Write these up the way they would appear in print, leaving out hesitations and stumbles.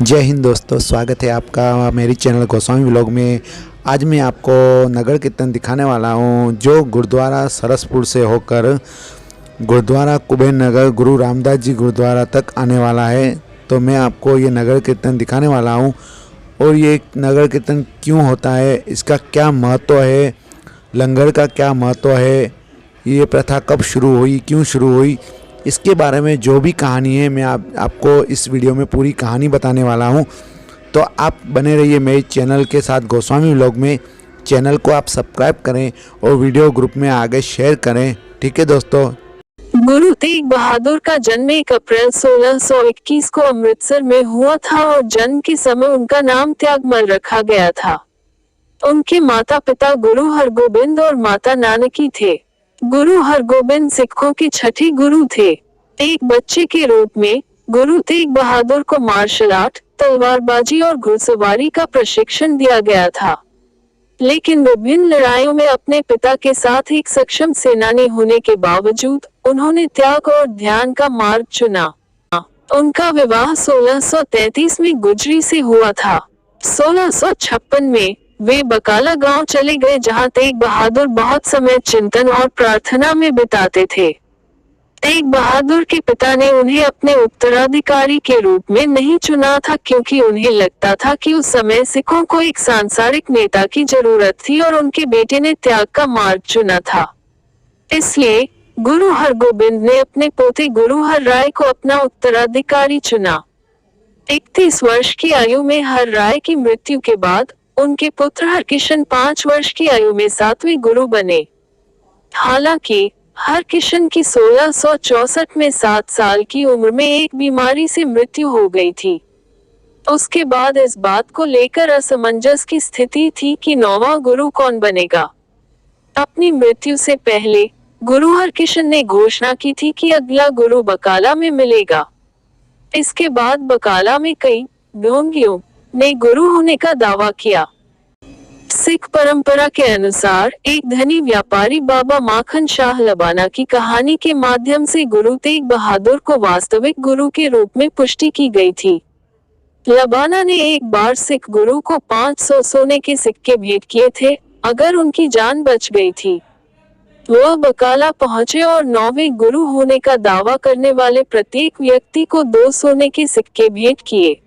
जय हिंद दोस्तों, स्वागत है आपका मेरी चैनल गोस्वामी व्लॉग में। आज मैं आपको नगर कीर्तन दिखाने वाला हूं, जो गुरुद्वारा सरसपुर से होकर गुरुद्वारा कुबेर नगर गुरु रामदास जी गुरुद्वारा तक आने वाला है। तो मैं आपको ये नगर कीर्तन दिखाने वाला हूं और ये नगर कीर्तन क्यों होता है, इसका क्या महत्व है, लंगर का क्या महत्व है, ये प्रथा कब शुरू हुई, क्यों शुरू हुई, इसके बारे में जो भी कहानी है मैं आपको इस वीडियो में पूरी कहानी बताने वाला हूं। तो आप बने रहिए मेरे चैनल के साथ गोस्वामी व्लॉग में। चैनल को आप सब्सक्राइब करें और वीडियो ग्रुप में आगे शेयर करें। ठीक है दोस्तों। गुरु तेग बहादुर का जन्म 1 अप्रैल 1621 को अमृतसर में हुआ था और जन्म के समय उनका नाम त्यागमल रखा गया था। उनके माता पिता गुरु हरगोबिंद और माता नानकी थे। गुरु हरगोबिंद सिखों के छठे गुरु थे। एक बच्चे के रूप में गुरु तेग बहादुर को मार्शल आर्ट, तलवारबाजी और घुड़सवारी का प्रशिक्षण दिया गया था, लेकिन विभिन्न लड़ाइयों में अपने पिता के साथ एक सक्षम सेनानी होने के बावजूद उन्होंने त्याग और ध्यान का मार्ग चुना। उनका विवाह 1633 में गुजरी से हुआ था। 1656 में वे बकाला गांव चले गए, जहां तेग बहादुर बहुत समय चिंतन और प्रार्थना में बिताते थे। तेग बहादुर के पिता ने उन्हें अपने उत्तराधिकारी के रूप में नहीं चुना था, क्योंकि उन्हें लगता था कि उस समय सिखों को एक सांसारिक नेता की जरूरत थी और उनके बेटे ने त्याग का मार्ग चुना था। इसलिए गुरु हरगोबिंद ने अपने पोते गुरु हर राय को अपना उत्तराधिकारी चुना। 31 वर्ष की आयु में हर राय की मृत्यु के बाद उनके पुत्र हरकिशन 5 वर्ष की आयु में 7वें गुरु बने। हालांकि हरकिशन की 1664 में 7 साल की उम्र में एक बीमारी से मृत्यु हो गई थी। उसके बाद इस बात को लेकर असमंजस की स्थिति थी कि 9वां गुरु कौन बनेगा। अपनी मृत्यु से पहले गुरु हरकिशन ने घोषणा की थी कि अगला गुरु बकाला में मिलेगा। इसके बाद बकाला में कई ढोंगियों ने गुरु होने का दावा किया। सिख परंपरा के अनुसार एक धनी व्यापारी बाबा माखन शाह लबाना की कहानी के माध्यम से गुरु तेग बहादुर को वास्तविक गुरु के रूप में पुष्टि की गई थी। लबाना ने एक बार सिख गुरु को 500 सोने के सिक्के भेंट किए थे अगर उनकी जान बच गई थी। वह बकाला पहुंचे और 9वें गुरु होने का दावा करने वाले प्रत्येक व्यक्ति को 2 सोने के सिक्के भेंट किए।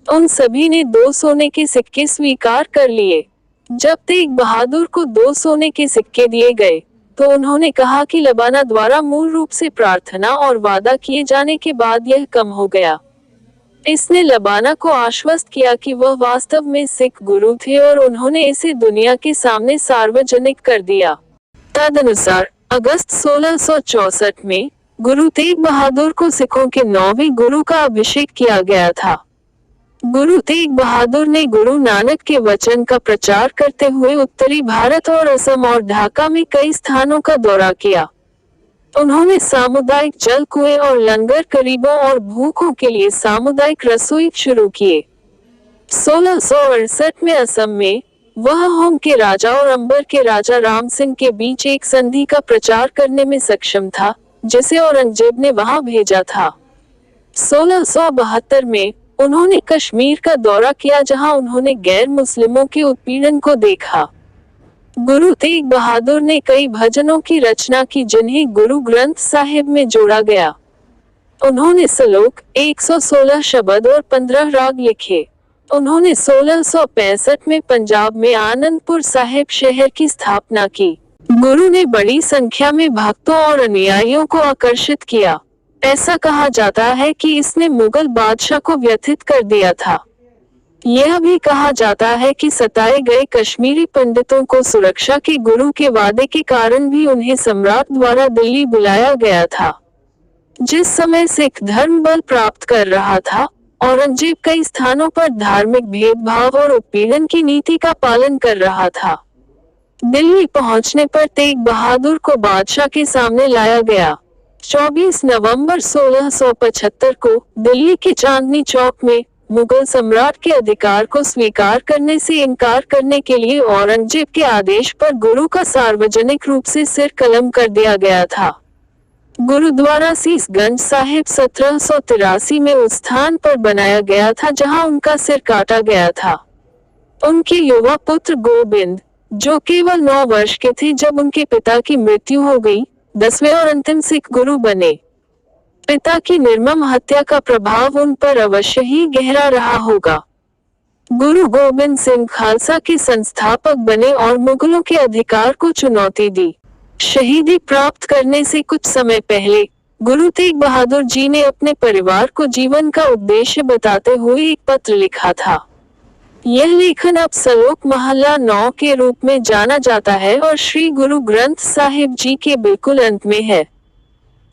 उन सभी ने 2 सोने के सिक्के स्वीकार कर लिए। जब तेग बहादुर को 2 सोने के सिक्के दिए गए तो उन्होंने कहा कि लबाना द्वारा मूल रूप से प्रार्थना और वादा किए जाने के बाद यह कम हो गया। इसने लबाना को आश्वस्त किया कि वह वास्तव में सिख गुरु थे और उन्होंने इसे दुनिया के सामने सार्वजनिक कर दिया। तदनुसार अगस्त 1664 में गुरु तेग बहादुर को सिखों के 9वें गुरु का अभिषेक किया गया था। गुरु तेग बहादुर ने गुरु नानक के वचन का प्रचार करते हुए उत्तरी भारत और असम और ढाका में कई स्थानों का दौरा किया। उन्होंने सामुदायिक जल कुएं और लंगर, गरीबों और भूखों के लिए सामुदायिक रसोई शुरू किए। 1668 में असम में वह होम के राजा और अंबर के राजा राम सिंह के बीच एक संधि का प्रचार करने में सक्षम था, जिसे औरंगजेब ने वहां भेजा था। 1672 में उन्होंने कश्मीर का दौरा किया, जहां उन्होंने गैर मुस्लिमों के उत्पीड़न को देखा। गुरु तेग बहादुर ने कई भजनों की रचना की, जिन्हें गुरु ग्रंथ साहिब में जोड़ा गया। उन्होंने श्लोक, 116 शब्द और 15 राग लिखे। उन्होंने 1665 में पंजाब में आनंदपुर साहिब शहर की स्थापना की। गुरु ने बड़ी संख्या में भक्तों और अनुयायियों को आकर्षित किया। ऐसा कहा जाता है कि इसने मुगल बादशाह को व्यथित कर दिया था। यह भी कहा जाता है कि सताए गए कश्मीरी पंडितों को सुरक्षा के गुरु के वादे के कारण भी उन्हें सम्राट द्वारा दिल्ली बुलाया गया था। जिस समय सिख धर्म बल प्राप्त कर रहा था, औरंगजेब कई स्थानों पर धार्मिक भेदभाव और उत्पीड़न की नीति का पालन कर रहा था। दिल्ली पहुंचने पर तेग बहादुर को बादशाह के सामने लाया गया। 24 नवंबर 1675 को दिल्ली के चांदनी चौक में मुगल सम्राट के अधिकार को स्वीकार करने से इनकार करने के लिए औरंगजेब के आदेश पर गुरु का सार्वजनिक रूप से सिर कलम कर दिया गया था। गुरुद्वारा सीसगंज साहिब 1783 में उस स्थान पर बनाया गया था जहां उनका सिर काटा गया था। उनके युवा पुत्र गोबिंद, जो केवल 9 वर्ष के थे जब उनके पिता की मृत्यु हो गई, 10वें और अंतिम सिख गुरु बने। पिता की निर्मम हत्या का प्रभाव उन पर अवश्य ही गहरा रहा होगा। गुरु गोबिंद सिंह खालसा के संस्थापक बने और मुगलों के अधिकार को चुनौती दी। शहीदी प्राप्त करने से कुछ समय पहले गुरु तेग बहादुर जी ने अपने परिवार को जीवन का उद्देश्य बताते हुए एक पत्र लिखा था। यह लेखन अब सलोक महला 9 के रूप में जाना जाता है और श्री गुरु ग्रंथ साहिब जी के बिल्कुल अंत में है।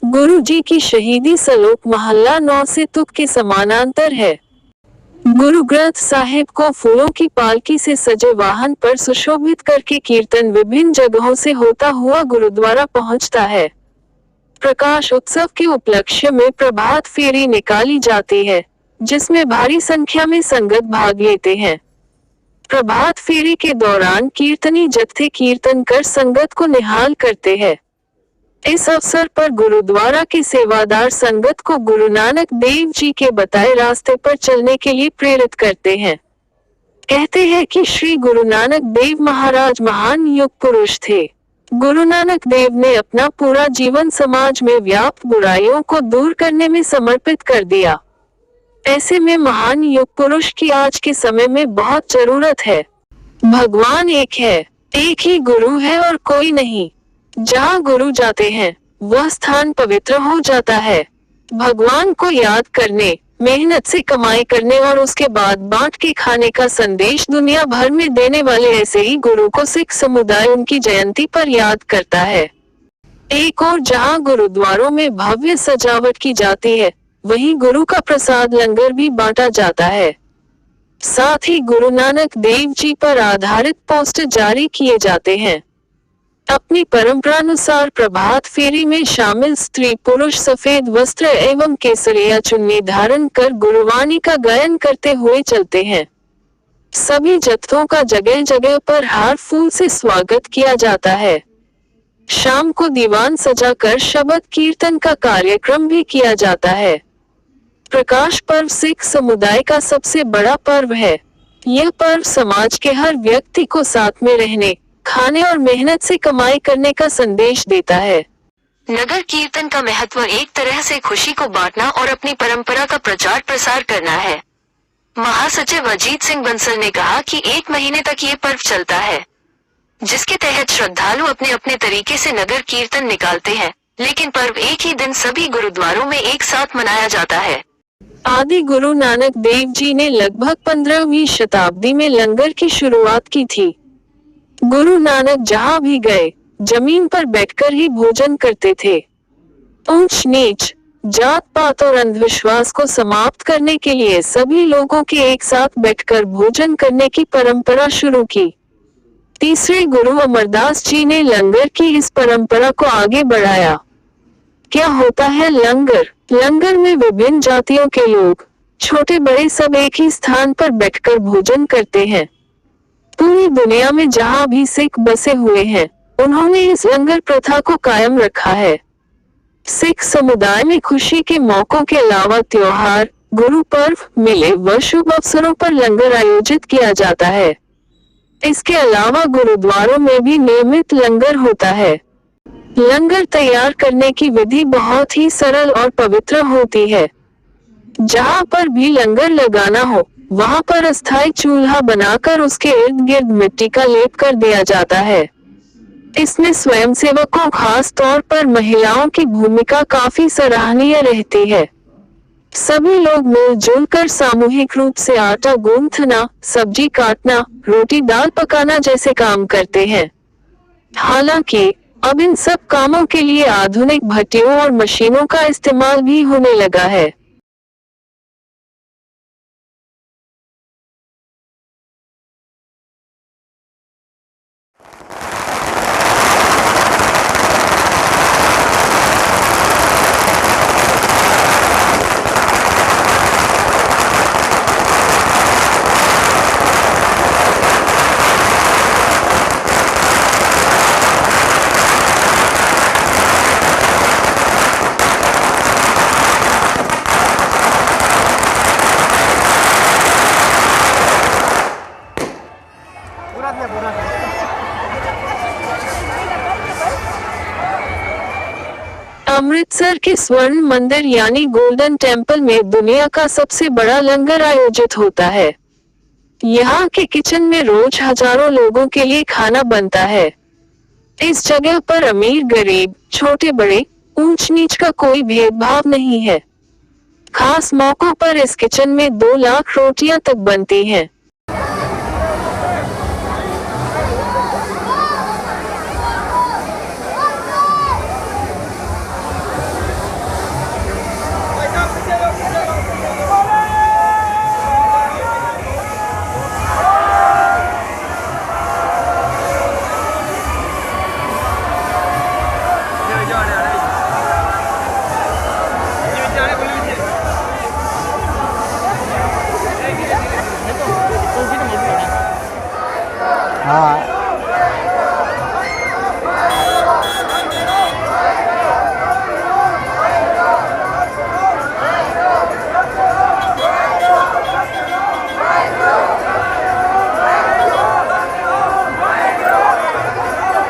गुरु जी की शहीदी सलोक महला 9 से तुक के समानांतर है। गुरु ग्रंथ साहिब को फूलों की पालकी से सजे वाहन पर सुशोभित करके कीर्तन विभिन्न जगहों से होता हुआ गुरुद्वारा पहुंचता है। प्रकाश उत्सव के उपलक्ष्य में प्रभात फेरी निकाली जाती है, जिसमें भारी संख्या में संगत भाग लेते हैं। प्रभात फेरी के दौरान कीर्तनी जत्थे कीर्तन कर संगत को निहाल करते हैं। इस अवसर पर गुरुद्वारा के सेवादार संगत को गुरु नानक देव जी के बताए रास्ते पर चलने के लिए प्रेरित करते हैं। कहते हैं कि श्री गुरु नानक देव महाराज महान युग पुरुष थे। गुरु नानक देव ने अपना पूरा जीवन समाज में व्याप्त बुराइयों को दूर करने में समर्पित कर दिया। ऐसे में महान युग पुरुष की आज के समय में बहुत जरूरत है। भगवान एक है, एक ही गुरु है और कोई नहीं। जहाँ गुरु जाते हैं वह स्थान पवित्र हो जाता है। भगवान को याद करने, मेहनत से कमाई करने और उसके बाद बांट के खाने का संदेश दुनिया भर में देने वाले ऐसे ही गुरु को सिख समुदाय उनकी जयंती पर याद करता है। एक और जहाँ गुरुद्वारों में भव्य सजावट की जाती है, वहीं गुरु का प्रसाद लंगर भी बांटा जाता है। साथ ही गुरु नानक देव जी पर आधारित पोस्टर जारी किए जाते हैं। अपनी परंपरानुसार प्रभात फेरी में शामिल स्त्री पुरुष सफेद वस्त्र एवं केसरिया चुन्नी धारण कर गुरुवाणी का गायन करते हुए चलते हैं। सभी जत्थों का जगह जगह पर हार फूल से स्वागत किया जाता है। शाम को दीवान सजाकर शबद कीर्तन का कार्यक्रम भी किया जाता है। प्रकाश पर्व सिख समुदाय का सबसे बड़ा पर्व है। यह पर्व समाज के हर व्यक्ति को साथ में रहने, खाने और मेहनत से कमाई करने का संदेश देता है। नगर कीर्तन का महत्व एक तरह से खुशी को बांटना और अपनी परंपरा का प्रचार प्रसार करना है। महासचिव अजीत सिंह बंसल ने कहा कि 1 महीने तक ये पर्व चलता है, जिसके तहत श्रद्धालु अपने अपने तरीके से नगर कीर्तन निकालते हैं, लेकिन पर्व एक ही दिन सभी गुरुद्वारों में एक साथ मनाया जाता है। आदि गुरु नानक देव जी ने लगभग 15वीं शताब्दी में लंगर की शुरुआत की थी। गुरु नानक जहाँ भी गए जमीन पर बैठकर ही भोजन करते थे। ऊंच नीच, जात पात और अंधविश्वास को समाप्त करने के लिए सभी लोगों के एक साथ बैठकर भोजन करने की परंपरा शुरू की। तीसरे गुरु अमरदास जी ने लंगर की इस परंपरा को आगे बढ़ाया। क्या होता है लंगर? लंगर में विभिन्न जातियों के लोग, छोटे बड़े सब एक ही स्थान पर बैठकर भोजन करते हैं। पूरी दुनिया में जहाँ भी सिख बसे हुए हैं, उन्होंने इस लंगर प्रथा को कायम रखा है। सिख समुदाय में खुशी के मौकों के अलावा त्योहार, गुरु पर्व, मेले व शुभ अवसरों पर लंगर आयोजित किया जाता है। इसके अलावा गुरुद्वारों में भी नियमित लंगर होता है। लंगर तैयार करने की विधि बहुत ही सरल और पवित्र होती है। जहाँ पर भी लंगर लगाना हो, वहाँ पर अस्थायी चूल्हा बनाकर उसके इर्द गिर्द मिट्टी का लेप कर दिया जाता है। इसमें स्वयंसेवकों, खास तौर पर महिलाओं की भूमिका काफी सराहनीय रहती है। सभी लोग मिलजुल कर सामूहिक रूप से आटा गूंथना, सब्जी काटना, रोटी दाल पकाना जैसे काम करते हैं। हालांकि अब इन सब कामों के लिए आधुनिक भट्टियों और मशीनों का इस्तेमाल भी होने लगा है। अमृतसर के स्वर्ण मंदिर यानी गोल्डन टेम्पल में दुनिया का सबसे बड़ा लंगर आयोजित होता है। यहाँ के किचन में रोज हजारों लोगों के लिए खाना बनता है। इस जगह पर अमीर गरीब, छोटे बड़े, ऊंच नीच का कोई भेदभाव नहीं है। खास मौकों पर इस किचन में 2 लाख रोटियां तक बनती हैं। हाँ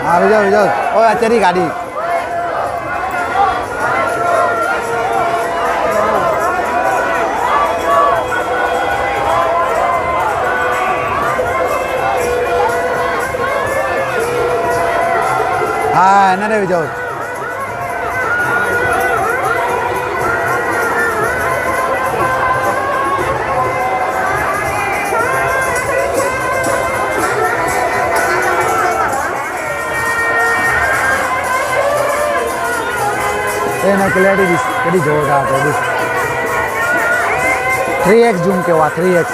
हाँ विजय ओ तेरी गाड़ी हाँ ना रे विजय એનો ક્લિયરિટી કેટલી જોરદાર હતો 3x ઝૂમ કેવા 3x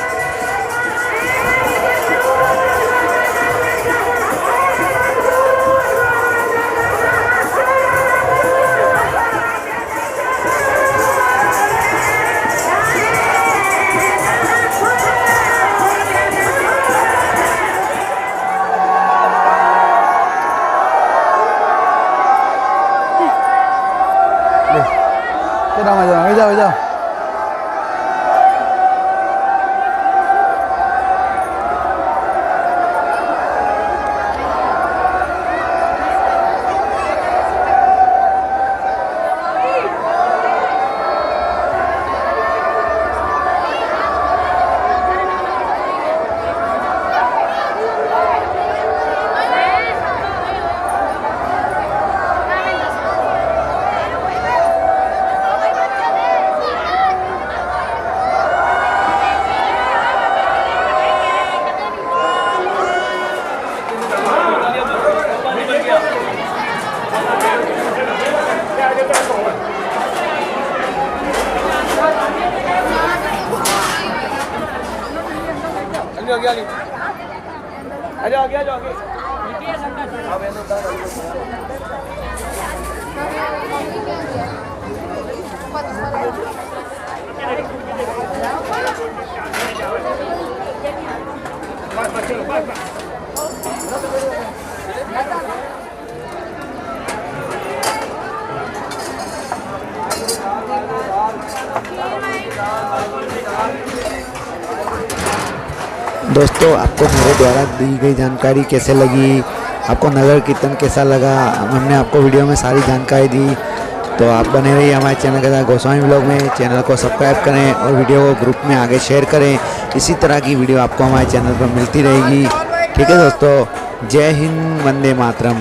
જાઓ જાઓ दोस्तों आपको मेरे द्वारा दी गई जानकारी कैसे लगी, आपको नगर कीर्तन कैसा लगा, हमने आपको वीडियो में सारी जानकारी दी। तो आप बने रहिए हमारे चैनल के साथ गोस्वामी व्लॉग में। चैनल को सब्सक्राइब करें और वीडियो को ग्रुप में आगे शेयर करें। इसी तरह की वीडियो आपको हमारे चैनल पर मिलती रहेगी। ठीक है दोस्तों, जय हिंद, वंदे मातरम।